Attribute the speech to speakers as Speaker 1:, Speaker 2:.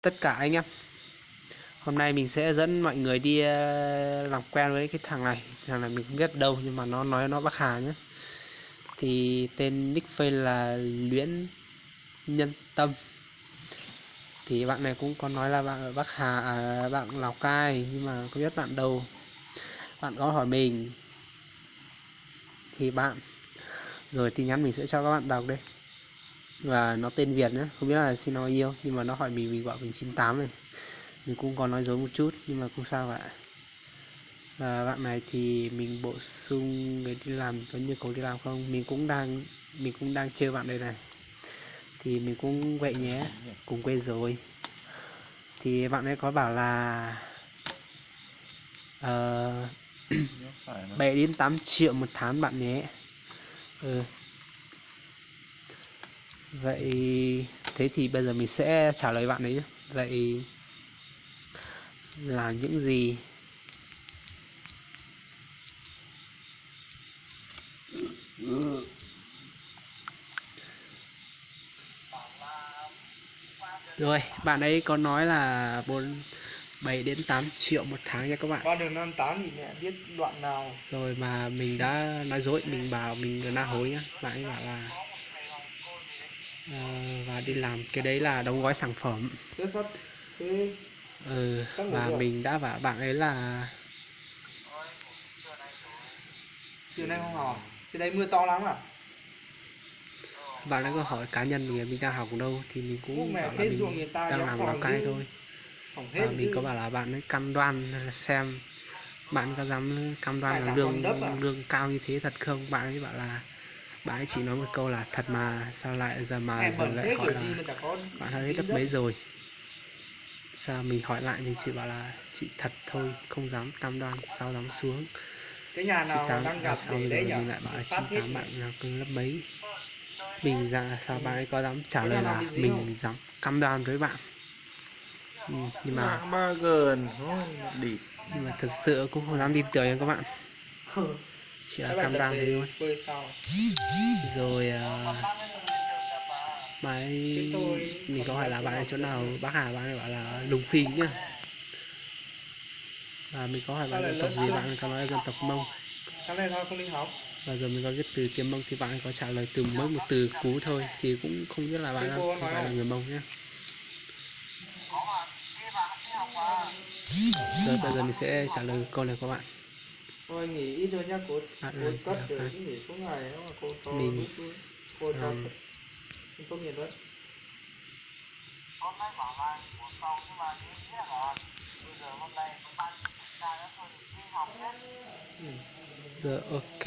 Speaker 1: tất cả anh em. Hôm nay mình sẽ dẫn mọi người đi làm quen với cái thằng này. Thằng này mình không biết đâu nhưng mà nó nói nó Bắc Hà nhé. Thì tên nick face là Luyến Nhân Tâm. Thì bạn này cũng có nói là bạn ở Bắc Hà, bạn Lào Cai, nhưng mà không biết bạn đâu. Bạn có hỏi mình thì bạn rồi tin nhắn mình sẽ cho các bạn đọc đây. Và nó tên Việt nhé, không biết là xin nó yêu, nhưng mà nó hỏi mình gọi mình 98 này. Mình cũng có nói dối một chút nhưng mà không sao cả. Và bạn này thì mình bổ sung người đi làm, có nhu cầu đi làm không? Mình cũng đang chơi bạn đây này. Thì mình cũng vậy nhé, cùng quê rồi. Thì bạn ấy có bảo là 7 đến 8 triệu một tháng bạn nhé. Vậy thế thì bây giờ mình sẽ trả lời bạn ấy nhé. Vậy là những gì? Rồi, bạn ấy có nói là 7 đến 8 triệu một tháng nha các bạn.
Speaker 2: Con đường 58 thì mẹ biết đoạn nào.
Speaker 1: Rồi mà mình đã nói dối, mình bảo mình là na hối nhá. Bạn ấy bảo là và đi làm cái đấy là đóng gói sản phẩm. Và mình đã bảo bạn ấy là
Speaker 2: chiều nay không học. Trên đây mưa to lắm à?
Speaker 1: bạn ấy có hỏi cá nhân mình đang học ở đâu thì mình cũng bảo là mình đang làm Lào Cai thôi. Và mình có bảo là bạn ấy cam đoan xem bạn có dám cam đoan là lương cao như thế thật không. Bạn ấy bảo là bạn ấy chỉ nói một câu là thật mà, sao lại giờ lại hỏi là bạn ấy hết lớp mấy rồi. Sao mình hỏi lại mình chỉ bảo là chị thật thôi, không dám cam đoan, sao dám xuống.
Speaker 2: Cái nhà nào đang gặp
Speaker 1: sau rồi mình lại bảo là 98 bạn là lớp mấy. Mình ra sao bạn ấy có dám trả lời là mình dám cam đoan với bạn. Nhưng mà thật sự cũng không dám tin tưởng nha các bạn. Chỉ là cam đoan thế thôi. Rồi bạn ấy, mình có hỏi là bạn ấy chỗ nào Bắc Hà, bạn ấy bảo là Lùng Phình nhá. Và mình có hỏi bạn dân tộc gì, bạn ấy có nói là dân tộc Mông.
Speaker 2: Sáng nay không đi học.
Speaker 1: Và giờ mình có viết từ tiếng Mông thì bạn ấy có trả lời từ mỗi một từ cú thôi, thì cũng không biết là bạn ấy không phải là người Mông nhé. Rồi bây giờ mình sẽ trả lời câu này của bạn.
Speaker 2: Thôi nghỉ ít thôi nhá, cô cất rồi chứ nghỉ xuống ngày nó mà cô cho
Speaker 1: mình
Speaker 2: cô cho tốt nghiệp đấy.
Speaker 3: Hôm nay bảo là một phòng nhưng mà ý nghĩa là bây giờ hôm nay có ban kiểm tra nữa thôi thì đi học nhé.
Speaker 1: Giờ ok.